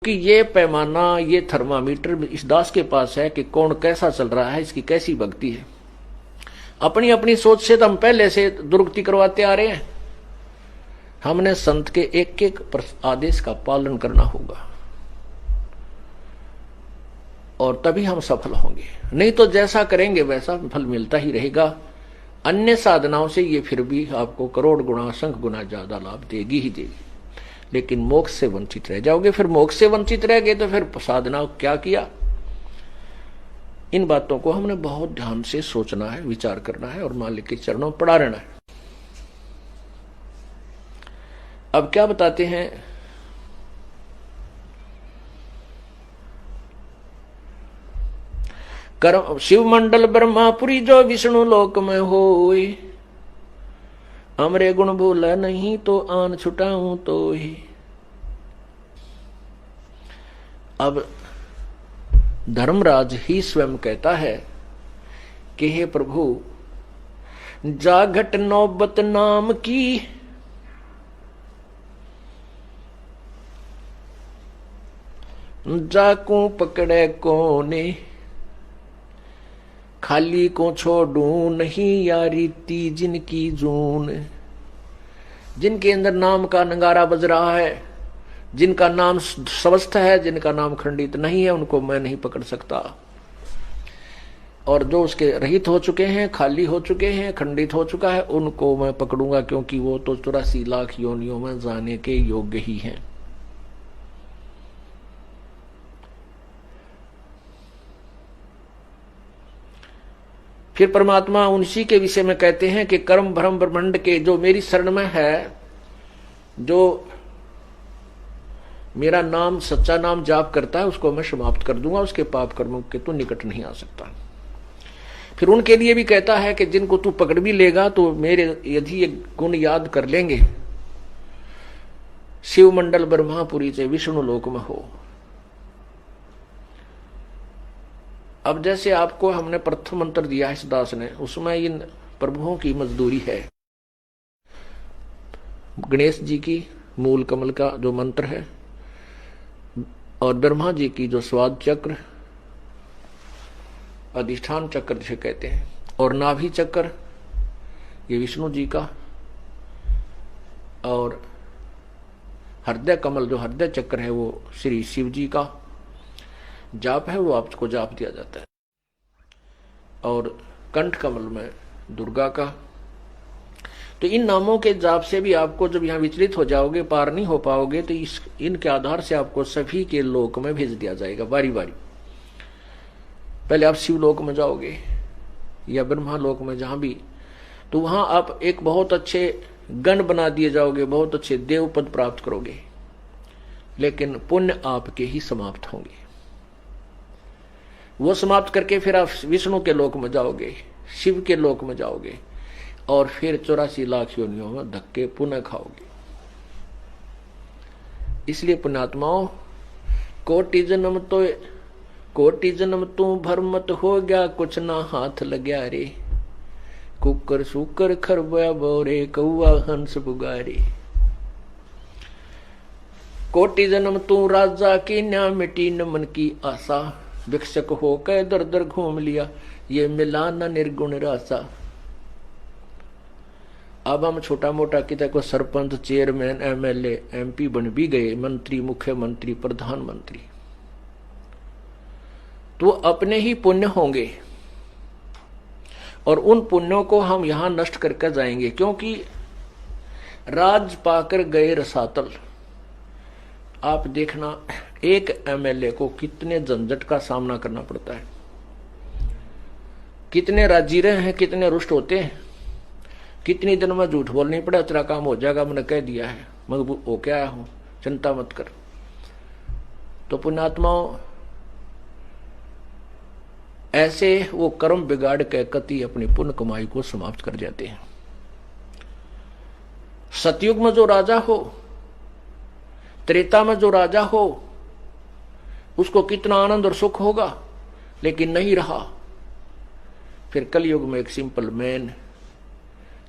कि ये पैमाना, ये थर्मामीटर इस दास के पास है कि कौन कैसा चल रहा है, इसकी कैसी भक्ति है। अपनी अपनी सोच से तो हम पहले से दुर्गति करवाते आ रहे हैं। हमने संत के एक एक आदेश का पालन करना होगा और तभी हम सफल होंगे। नहीं तो जैसा करेंगे वैसा फल मिलता ही रहेगा। अन्य साधनाओं से ये फिर भी आपको करोड़ गुना, असंख्य गुना ज्यादा लाभ देगी ही देगी, लेकिन मोक्ष से वंचित रह जाओगे। फिर मोक्ष से वंचित रह गए तो फिर साधना क्या किया। इन बातों को हमने बहुत ध्यान से सोचना है, विचार करना है और मालिक के चरणों में पड़ा रहना है। अब क्या बताते हैं, कर्म शिव मंडल ब्रह्मापुरी जो विष्णु लोक में होए, हमरे गुण भूला नहीं तो आन छुटाऊं तो ही। अब धर्मराज ही स्वयं कहता है कि हे प्रभु, जाघट नौबत नाम की, जाकू पकड़े कोने, खाली को छोड़ू नहीं यारी ती जिनकी जून। जिनके अंदर नाम का नगारा बज रहा है, जिनका नाम स्वस्थ है, जिनका नाम खंडित नहीं है, उनको मैं नहीं पकड़ सकता। और जो उसके रहित हो चुके हैं, खाली हो चुके हैं, खंडित हो चुका है, उनको मैं पकड़ूंगा, क्योंकि वो तो 84 लाख योनियों में जाने के योग्य ही हैं। फिर परमात्मा उनसी के विषय में कहते हैं कि कर्म भ्रम ब्रह्मांड के जो मेरी शरण में है, जो मेरा नाम सच्चा नाम जाप करता है, उसको मैं समाप्त कर दूंगा, उसके पाप कर्मों के तू निकट नहीं आ सकता। फिर उनके लिए भी कहता है कि जिनको तू पकड़ भी लेगा तो मेरे यदि ये गुण याद कर लेंगे, शिव मंडल ब्रह्मापुरी से विष्णु लोक में हो। अब जैसे आपको हमने प्रथम मंत्र दिया है इस दास ने, उसमें इन प्रभुओं की मजदूरी है। गणेश जी की मूल कमल का जो मंत्र है, और ब्रह्मा जी की जो स्वाद चक्र, अधिष्ठान चक्र जिसे कहते हैं, और नाभि चक्र ये विष्णु जी का, और हृदय कमल जो हृदय चक्र है वो श्री शिव जी का जाप है, वो आपको जाप दिया जाता है। और कंठ कमल में दुर्गा का। तो इन नामों के जाप से भी आपको जब यहां विचलित हो जाओगे, पार नहीं हो पाओगे, तो इनके आधार से आपको सभी के लोक में भेज दिया जाएगा बारी बारी। पहले आप शिव लोक में जाओगे या ब्रह्मा लोक में, जहां भी, तो वहां आप एक बहुत अच्छे गण बना दिए जाओगे, बहुत अच्छे देव पद प्राप्त करोगे, लेकिन पुण्य आपके ही समाप्त होंगे। वो समाप्त करके फिर आप विष्णु के लोक में जाओगे, शिव के लोक में जाओगे, और फिर 84 लाख योनियों में धक्के पुनः खाओगे। इसलिए पुण्यात्माओं, कोटि जन्म तू भरमत हो गया, कुछ ना हाथ लग्या रे, कुकर सुकर खरबया बोरे, कौआ हंस पुगारे। कोटि जन्म तू राजा की, न्या मिटी न मन की आशा, भिक्षक होकर दर दर घूम लिया, ये मिला न निर्गुण रासा। अब हम छोटा मोटा किसी को सरपंच, चेयरमैन, एमएलए, एमपी बन भी गए, मंत्री, मुख्यमंत्री, प्रधानमंत्री, तो अपने ही पुण्य होंगे और उन पुण्यों को हम यहां नष्ट करके जाएंगे। क्योंकि राज पाकर गए रसातल। आप देखना, एक एमएलए को कितने झंझट का सामना करना पड़ता है, कितने राजीरे हैं, कितने रुष्ट होते हैं, कितनी दिन में झूठ बोलनी पड़ा, तेरा काम हो जाएगा, मैंने कह दिया है, मैं होके आया हूं, चिंता मत कर। तो पुण्यात्माओं, ऐसे वो कर्म बिगाड़ के कति अपनी पुण्य कमाई को समाप्त कर जाते हैं। सतयुग में जो राजा हो, त्रेता में जो राजा हो, उसको कितना आनंद और सुख होगा, लेकिन नहीं रहा। फिर कलयुग में एक सिंपल मैन,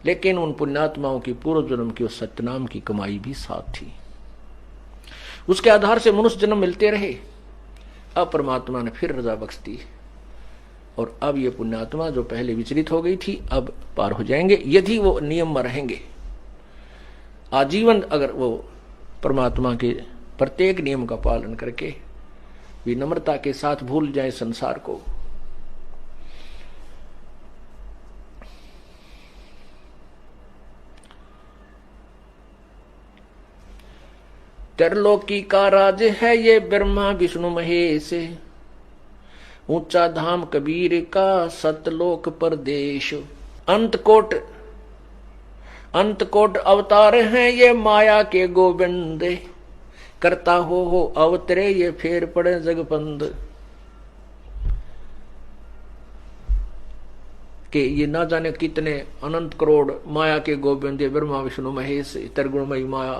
लेकिन उन पुण्यात्माओं की पूर्व जन्म की उस सत्यनाम की कमाई भी साथ थी। उसके आधार से मनुष्य जन्म मिलते रहे। अब परमात्मा ने फिर रजा बख्श दी और अब ये पुण्यात्मा जो पहले विचलित हो गई थी अब पार हो जाएंगे, यदि वो नियम में रहेंगे। आजीवन अगर वो परमात्मा के प्रत्येक नियम का पालन करके विनम्रता के साथ भूल जाए संसार को। त्रिलोकी का राज है ये ब्रह्मा विष्णु महेश, ऊंचा धाम कबीर का सतलोक परदेश। अंत कोट अवतार हैं ये माया के गोविंद, करता हो अवतरे ये फेर पड़े जगपंद। कि ये ना जाने कितने अनंत करोड़ माया के गोविंद ब्रह्मा विष्णु महेश त्रिगुणमयी माया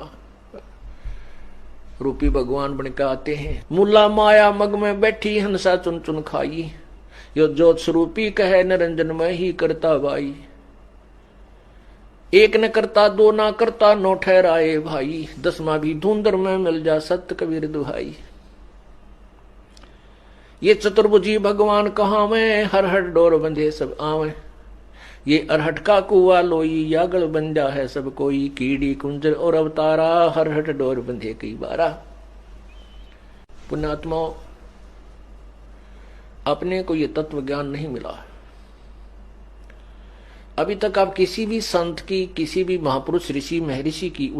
रूपी भगवान बनकर आते हैं। मुला माया मग में बैठी हंसा चुन चुन खाई, यो ज्योत स्वरूपी कहे निरंजन में ही करता बाई। एक न करता दो ना करता नौ ठहराए भाई, दसवां भी धुंधर में मिल जा सत्य कबीर दुहाई। ये चतुर्भुजी भगवान कहाँ में हर हर डोर बंधे सब आवे, ये अरहट का कुआ लोई यागल बन जा है सब कोई। कीड़ी कुंजर और अवतारा हर हट डोर बंधे कई बारा। पुण्यात्माओं, अपने को ये तत्व ज्ञान नहीं मिला। अभी तक आप किसी भी संत की, किसी भी महापुरुष ऋषि महर्षि की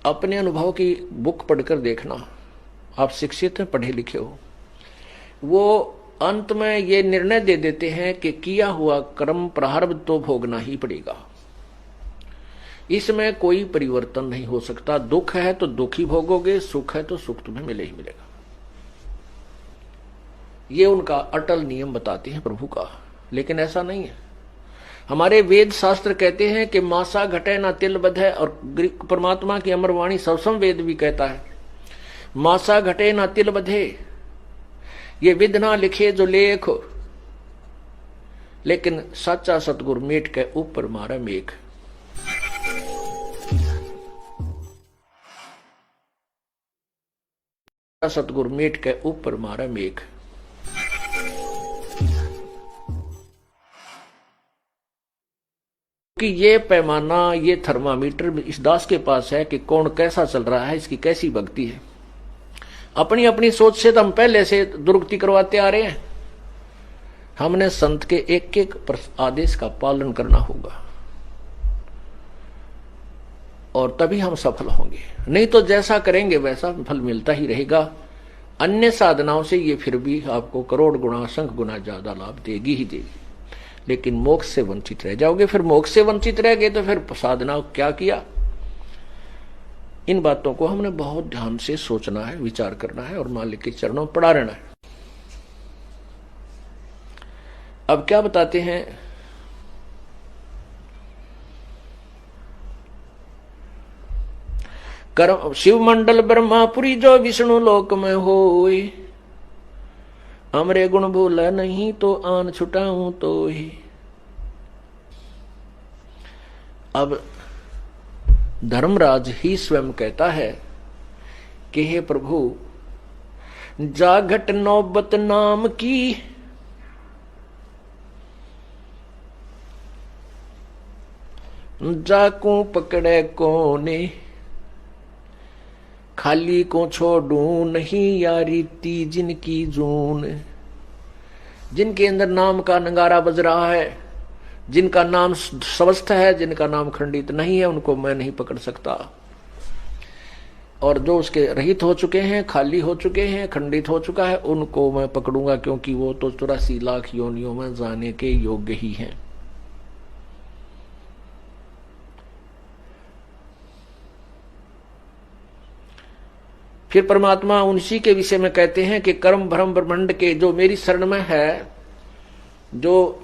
अपने अनुभव की बुक पढ़कर देखना। आप शिक्षित हैं, पढ़े लिखे हो, वो अंत में ये निर्णय दे देते हैं कि किया हुआ कर्म प्रारब्ध तो भोगना ही पड़ेगा, इसमें कोई परिवर्तन नहीं हो सकता। दुख है तो दुख ही भोगोगे, सुख है तो सुख तुम्हें मिले ही मिलेगा। ये उनका अटल नियम बताते हैं प्रभु का। लेकिन ऐसा नहीं है। हमारे वेद शास्त्र कहते हैं कि मासा घटे ना तिल बधे, और परमात्मा की अमरवाणी सवसम वेद भी कहता है मासा घटे ना तिल बधे, ये विध ना लिखे जो लेख, लेकिन सच्चा सतगुरु मेट के ऊपर मारा मेघ। सतगुरु मेट के ऊपर मारा मेघ। कि ये पैमाना, ये थर्मामीटर इस दास के पास है कि कौन कैसा चल रहा है, इसकी कैसी भक्ति है। अपनी अपनी सोच से तो हम पहले से दुर्गति करवाते आ रहे हैं। हमने संत के एक एक आदेश का पालन करना होगा और तभी हम सफल होंगे। नहीं तो जैसा करेंगे वैसा फल मिलता ही रहेगा। अन्य साधनाओं से ये फिर भी आपको करोड़ गुना, असंख्य गुना ज्यादा लाभ देगी ही देगी, लेकिन मोक्ष से वंचित रह जाओगे। फिर मोक्ष से वंचित रह गए तो फिर साधना क्या किया। इन बातों को हमने बहुत ध्यान से सोचना है, विचार करना है और मालिक के चरणों में पड़ा रहना है। अब क्या बताते हैं, कर्म शिव मंडल ब्रह्मापुरी जो विष्णु लोक में होए, हमरे गुण भूला नहीं तो आन छुटाऊं तो ही। अब धर्मराज ही स्वयं कहता है कि हे प्रभु, जाघट नौबत नाम की, जाकू पकड़े कोने, खाली को छोड़ू नहीं यारी ती जिनकी जून। जिनके अंदर नाम का नगारा बज रहा है, जिनका नाम स्वस्थ है, जिनका नाम खंडित नहीं है, उनको मैं नहीं पकड़ सकता। और जो उसके रहित हो चुके हैं, खाली हो चुके हैं, खंडित हो चुका है, उनको मैं पकड़ूंगा, क्योंकि वो तो 84 लाख योनियों में जाने के योग्य ही हैं। फिर परमात्मा उन्हीं के विषय में कहते हैं कि कर्म भ्रम ब्रह्मांड के जो मेरी शरण में है, जो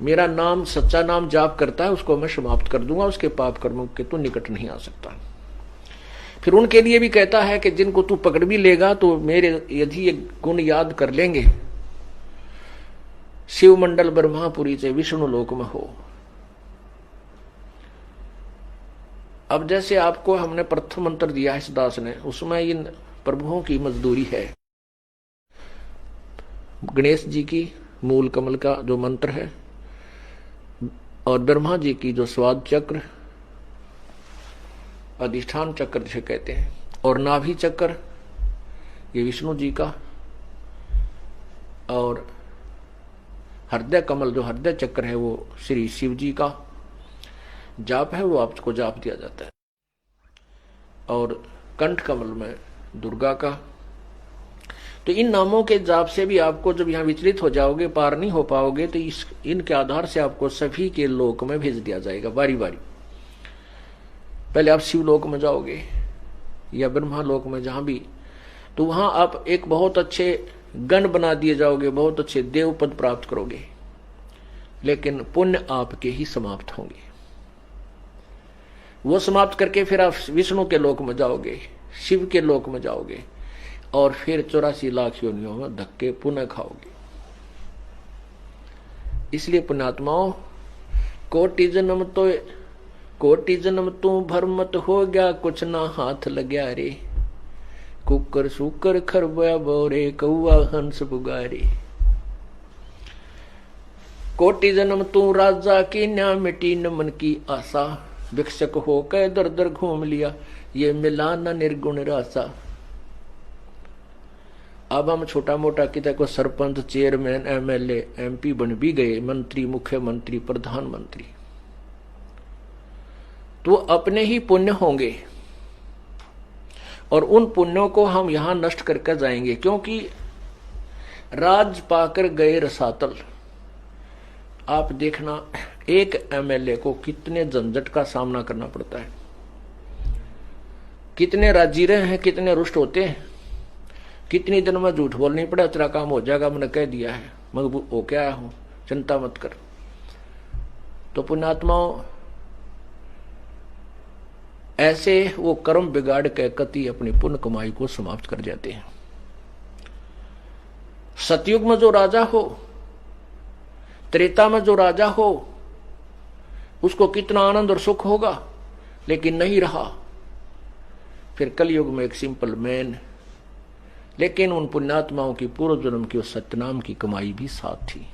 मेरा नाम सच्चा नाम जाप करता है, उसको मैं समाप्त कर दूंगा, उसके पाप कर्मों के तो निकट नहीं आ सकता। फिर उनके लिए भी कहता है कि जिनको तू पकड़ भी लेगा तो मेरे यदि ये गुण याद कर लेंगे, शिव मंडल ब्रह्मापुरी से विष्णु लोक में हो। अब जैसे आपको हमने प्रथम मंत्र दिया है इस दास ने, उसमें इन प्रभुओं की मजदूरी है। गणेश जी की मूल कमल का जो मंत्र है, और ब्रह्मा जी की जो स्वाद चक्र अधिष्ठान चक्र जिसे कहते हैं, और नाभि चक्र ये विष्णु जी का, और हृदय कमल जो हृदय चक्र है वो श्री शिव जी का जाप है, वो आपको जाप दिया जाता है। और कंठ कमल में दुर्गा का। तो इन नामों के जाप से भी आपको जब यहाँ विचलित हो जाओगे, पार नहीं हो पाओगे, तो इनके आधार से आपको सभी के लोक में भेज दिया जाएगा बारी बारी। पहले आप शिवलोक में जाओगे या ब्रह्मा लोक में, जहां भी, तो वहां आप एक बहुत अच्छे गण बना दिए जाओगे, बहुत अच्छे देव पद प्राप्त करोगे, लेकिन पुण्य आपके ही समाप्त होंगे। वो समाप्त करके फिर आप विष्णु के लोक में जाओगे, शिव के लोक में जाओगे, और फिर 84 लाख योनियों में धक्के पुनः खाओगे। इसलिए पुण्यात्माओं, कोटि जन्म तू भरमत हो गया, कुछ ना हाथ लग्या रे, कुकर सुकर खरबया बोरे, कौआ हंस पुगारे। कोटि जन्म तू राजा की न्या, मिटी न मन की आशा, भिक्षक हो के दर दर घूम लिया, ये मिला न निर्गुण रासा। अब हम छोटा मोटा किसी को सरपंच, चेयरमैन, एमएलए, एमपी बन भी गए, मंत्री, मुख्यमंत्री, प्रधानमंत्री, तो अपने ही पुण्य होंगे, और उन पुण्यों को हम यहां नष्ट करके जाएंगे। क्योंकि राज पाकर गए रसातल। आप देखना, एक एमएलए को कितने झंझट का सामना करना पड़ता है, कितने राजीरे हैं, कितने रुष्ट होते हैं, कितनी दिन में झूठ बोलनी पड़ा, तेरा काम हो जाएगा, मैंने कह दिया है, मजबूर हो क्या हूं, चिंता मत कर। तो पुण्यात्माओं, ऐसे वो कर्म बिगाड़ के कति अपनी पुण्य कमाई को समाप्त कर जाते हैं। सतयुग में जो राजा हो, त्रेता में जो राजा हो, उसको कितना आनंद और सुख होगा, लेकिन नहीं रहा। फिर कलयुग में एक सिंपल मैन, लेकिन उन पुण्यात्माओं की पूर्व जन्म की उस सत्यनाम की कमाई भी साथ थी।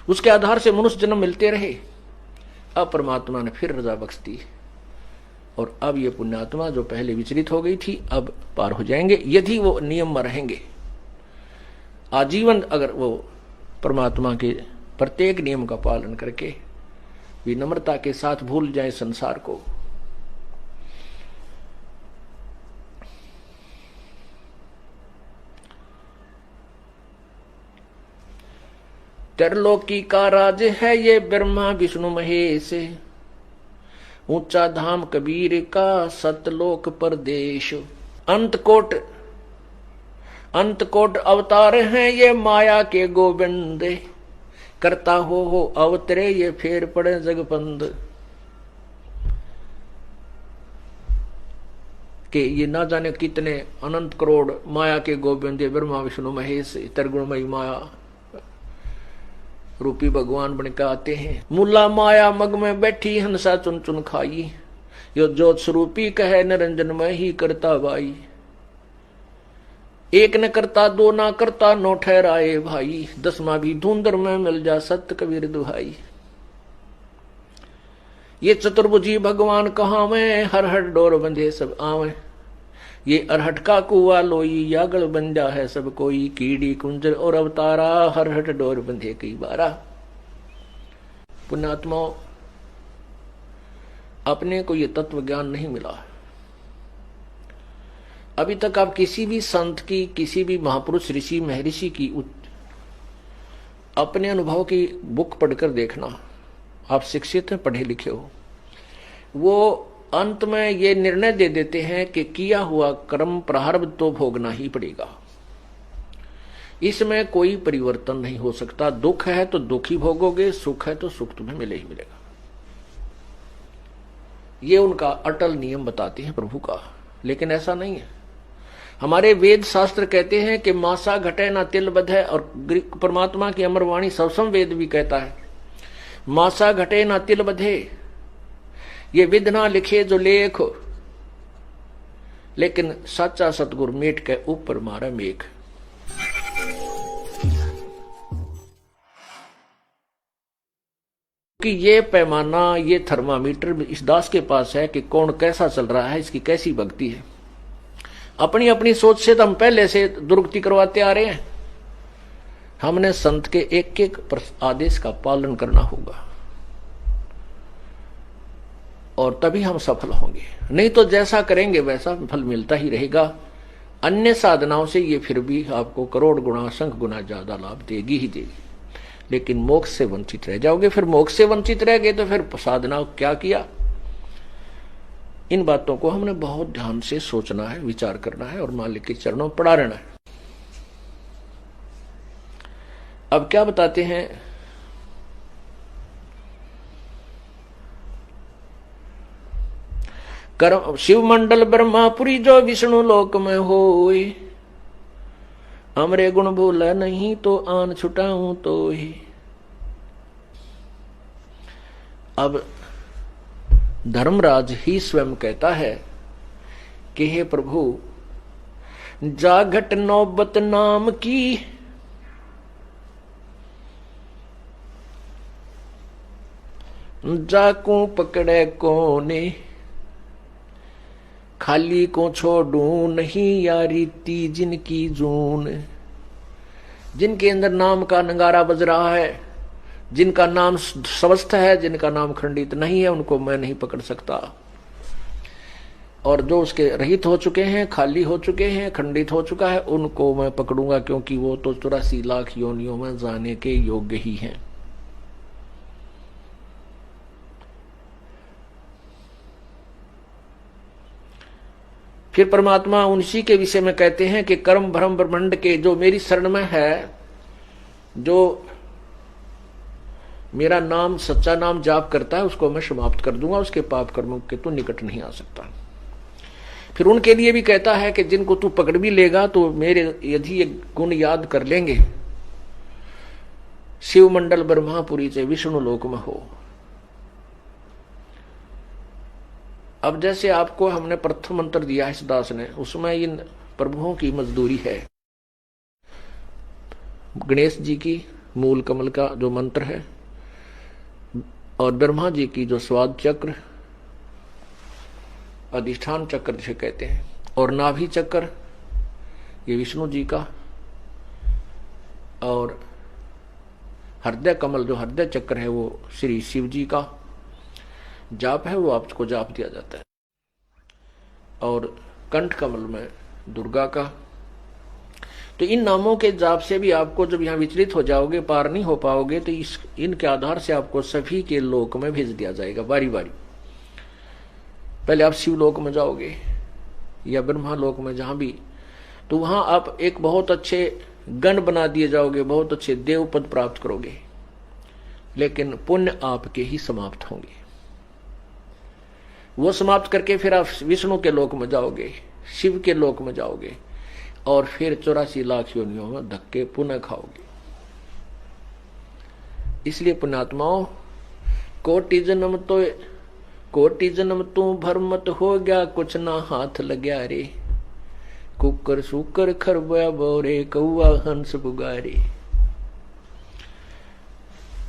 उसके आधार से मनुष्य जन्म मिलते रहे। अब परमात्मा ने फिर रजा बख्श दी, और अब ये पुण्यात्मा जो पहले विचलित हो गई थी, अब पार हो जाएंगे, यदि वो नियम में रहेंगे। आजीवन अगर वो परमात्मा के प्रत्येक नियम का पालन करके विनम्रता के साथ भूल जाए संसार को। त्रिलोकी का राज है ये ब्रह्मा विष्णु महेश, ऊंचा धाम कबीर का सतलोक परदेश। अंत कोट अवतार हैं ये माया के गोविंद, करता हो अवतरे ये फेर पड़े जगपंद। कि ये ना जाने कितने अनंत करोड़ माया के गोविंद ब्रह्मा विष्णु महेश त्रिगुणमयी माया रूपी भगवान बनकर आते हैं। मुला माया मग में बैठी हंसा चुन चुन खाई, यो ज्योत स्वरूपी कहे निरंजन में ही करता बाई। एक न करता दो ना करता नो ठहराए भाई, दसवा भी धुंधर में मिल जा सत्य कबीर दुहाई। ये चतुर्भुजी भगवान कहाँ में, हर हर डोर बंधे सब आवे। ये अरहट का कुआ लोई यागल बन जा है सब कोई, कीड़ी कुंजर और अवतारा हर हट डोर बंधे कई बारा। पुण्यात्माओं, अपने को ये तत्व ज्ञान नहीं मिला। अभी तक आप किसी भी संत की, किसी भी महापुरुष ऋषि महर्षि की अपने अनुभव की बुक पढ़कर देखना। आप शिक्षित हैं, पढ़े लिखे हो, वो अंत में ये निर्णय दे देते हैं कि किया हुआ कर्म प्रारब्ध तो भोगना ही पड़ेगा, इसमें कोई परिवर्तन नहीं हो सकता। दुख है तो दुख ही भोगोगे, सुख है तो सुख तुम्हें मिले ही मिलेगा। ये उनका अटल नियम बताते हैं प्रभु का। लेकिन ऐसा नहीं है। हमारे वेद शास्त्र कहते हैं कि मासा घटे ना तिल बधे, और परमात्मा की अमरवाणी सवसम वेद भी कहता है मासा घटे ना तिल बधे, ये विधना लिखे जो लेख, लेकिन सच्चा सतगुरु मेट के ऊपर मारा मेघ। कि ये पैमाना, ये थर्मामीटर इस दास के पास है कि कौन कैसा चल रहा है, इसकी कैसी भक्ति है। अपनी अपनी सोच से तो हम पहले से दुर्गति करवाते आ रहे हैं। हमने संत के एक एक आदेश का पालन करना होगा और तभी हम सफल होंगे, नहीं तो जैसा करेंगे वैसा फल मिलता ही रहेगा। अन्य साधनाओं से ये फिर भी आपको करोड़ गुना, असंख्य गुना ज्यादा लाभ देगी ही देगी, लेकिन मोक्ष से वंचित रह जाओगे। फिर मोक्ष से वंचित रह गए तो फिर साधना क्या किया। इन बातों को हमने बहुत ध्यान से सोचना है, विचार करना है और मालिक के चरणों में पड़ा रहना है। अब क्या बताते हैं, कर्म शिव मंडल ब्रह्मापुरी जो विष्णु लोक में होए, हमरे गुण भूला नहीं तो आन छुटाऊं तो ही। अब धर्मराज ही स्वयं कहता है कि हे प्रभु, जागट नौबत नाम की, जाकू पकड़े कोने, खाली को छोड़ू नहीं यारी ती जिनकी जून। जिनके अंदर नाम का नगारा बज रहा है, जिनका नाम स्वस्थ है, जिनका नाम खंडित नहीं है, उनको मैं नहीं पकड़ सकता। और जो उसके रहित हो चुके हैं, खाली हो चुके हैं, खंडित हो चुका है, उनको मैं पकड़ूंगा, क्योंकि वो तो 84 लाख योनियों में जाने के योग्य ही हैं। फिर परमात्मा उन्हीं के विषय में कहते हैं कि कर्म भ्रम ब्रह्मांड के जो मेरी शरण में है, जो मेरा नाम सच्चा नाम जाप करता है, उसको मैं समाप्त कर दूंगा, उसके पाप कर्मों के तो निकट नहीं आ सकता। फिर उनके लिए भी कहता है कि जिनको तू पकड़ भी लेगा तो मेरे यदि ये गुण याद कर लेंगे, शिव मंडल ब्रह्मापुरी से विष्णु लोक में हो। अब जैसे आपको हमने प्रथम मंत्र दिया है इस दास ने, उसमें इन प्रभुओं की मजदूरी है। गणेश जी की मूल कमल का जो मंत्र है, और ब्रह्मा जी की जो स्वाद चक्र, अधिष्ठान चक्र जिसे कहते हैं, और नाभि चक्र ये विष्णु जी का, और हृदय कमल जो हृदय चक्र है वो श्री शिव जी का जाप है, वो आपको जाप दिया जाता है। और कंठ कमल में दुर्गा का। तो इन नामों के जाप से भी आपको जब यहाँ विचलित हो जाओगे, पार नहीं हो पाओगे, तो इनके आधार से आपको सभी के लोक में भेज दिया जाएगा बारी बारी। पहले आप शिव लोक में जाओगे या ब्रह्मा लोक में, जहां भी, तो वहां आप एक बहुत अच्छे गण बना दिए जाओगे, बहुत अच्छे देव पद प्राप्त करोगे, लेकिन पुण्य आपके ही समाप्त होंगे। वो समाप्त करके फिर आप विष्णु के लोक में जाओगे, शिव के लोक में जाओगे, और फिर 84 लाख योनियों में धक्के पुनः खाओगे। इसलिए पुण्यात्माओं, कोटि जन्म तू भरमत हो गया, कुछ ना हाथ लग्या रे, कुकर सुकर खरबा बोरे, कौआ हंस बुगारे।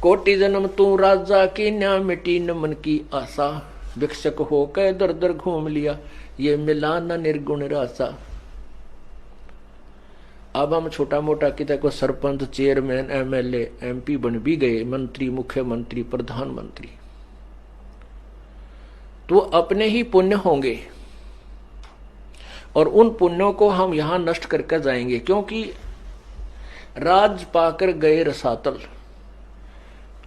कोटि जन्म तू राजा की न्या, मिटी न मन की आशा, भिक्षक हो के दर दर घूम लिया, ये मिला न निर्गुण रासा। अब हम छोटा मोटा किसी को सरपंच, चेयरमैन, एमएलए, एमपी बन भी गए, मंत्री, मुख्यमंत्री, प्रधानमंत्री, तो अपने ही पुण्य होंगे और उन पुण्यों को हम यहां नष्ट करके जाएंगे, क्योंकि राज पाकर गए रसातल।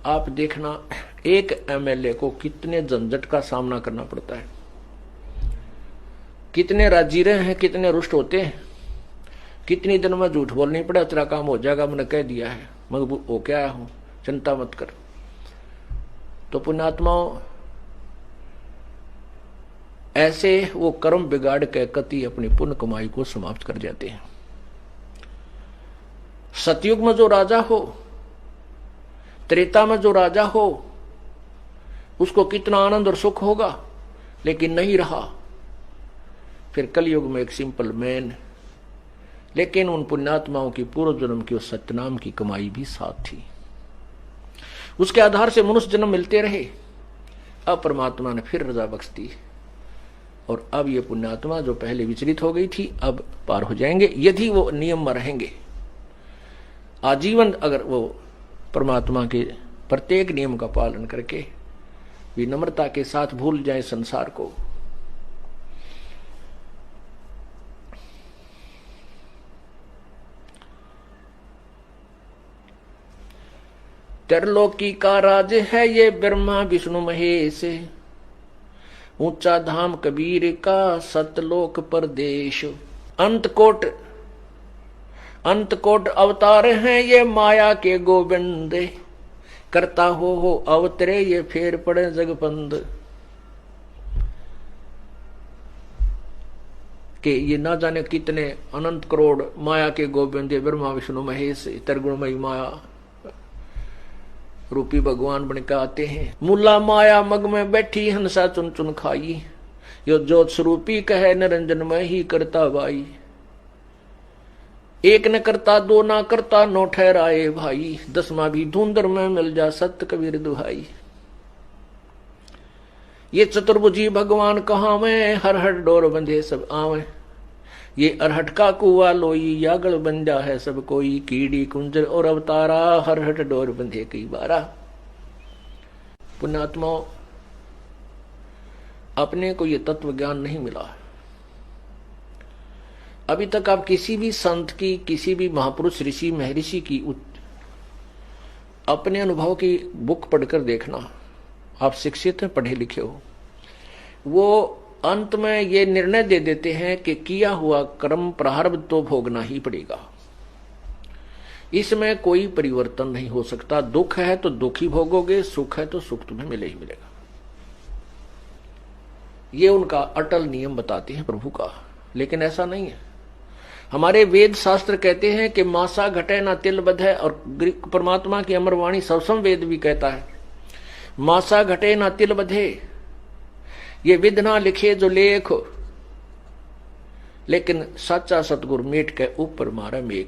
आप देखना, एक एमएलए को कितने झंझट का सामना करना पड़ता है, कितने राजीरे हैं, कितने रुष्ट होते हैं, कितनी दिन में झूठ बोलनी पड़े, तेरा काम हो जाएगा, मैंने कह दिया है, मैं होके आया हूं, चिंता मत कर। तो पुण्यात्माओं, ऐसे वो कर्म बिगाड़ के कति अपनी पुण्य कमाई को समाप्त कर जाते हैं। सतयुग में जो राजा हो, त्रेता में जो राजा हो, उसको कितना आनंद और सुख होगा, लेकिन नहीं रहा। फिर कलयुग में एक सिंपल मैन, लेकिन उन पुण्यात्माओं की पूर्व जन्म की उस सत्यनाम की कमाई भी साथ थी। उसके आधार से मनुष्य जन्म मिलते रहे। अब परमात्मा ने फिर रजा बख्श दी और अब ये पुण्यात्मा जो पहले विचलित हो गई थी अब पार हो जाएंगे, यदि वो नियम में रहेंगे। आजीवन अगर वो परमात्मा के प्रत्येक नियम का पालन करके विनम्रता के साथ भूल जाए संसार को। त्रिलोकी का राज है ये ब्रह्मा विष्णु महेश, ऊंचा धाम कबीर का सतलोक परदेश। अंत कोट अवतार हैं ये माया के गोविंद, करता हो अवतरे ये फेर पड़े जगपंद। कि ये ना जाने कितने अनंत करोड़ माया के गोविंद ब्रह्मा विष्णु महेश त्रिगुणमयी माया रूपी भगवान बनकर आते हैं। मुला माया मग में बैठी हंसा चुन चुन खाई, यो ज्योत स्वरूपी कहे निरंजन में ही करता बाई। एक न करता दो ना करता नो ठहराए भाई, दसवां भी धुंधर में मिल जा सत्य कबीर दुहाई। ये चतुर्भुजी भगवान कहाँ में हर हर डोर बंधे सब आवे, ये अरहट का कुआ लोई यागल बन जा है सब कोई। कीड़ी कुंजर और अवतारा हर हट डोर बंधे कई बारा। पुण्यात्माओं, अपने को ये तत्व ज्ञान नहीं मिला। अभी तक आप किसी भी संत की, किसी भी महापुरुष ऋषि महर्षि की अपने अनुभव की बुक पढ़कर देखना। आप शिक्षित हैं, पढ़े लिखे हो, वो अंत में ये निर्णय दे देते हैं कि किया हुआ कर्म प्रारब्ध तो भोगना ही पड़ेगा, इसमें कोई परिवर्तन नहीं हो सकता। दुख है तो दुख ही भोगोगे, सुख है तो सुख तुम्हें मिले ही मिलेगा। ये उनका अटल नियम बताते हैं प्रभु का। लेकिन ऐसा नहीं है। हमारे वेद शास्त्र कहते हैं कि मासा घटे ना तिल बधे, और परमात्मा की अमर वाणी सबसम वेद भी कहता है मासा घटे ना तिल बधे, ये विध ना लिखे जो लेख, लेकिन सच्चा सतगुरु मेट के ऊपर मारे मेघ।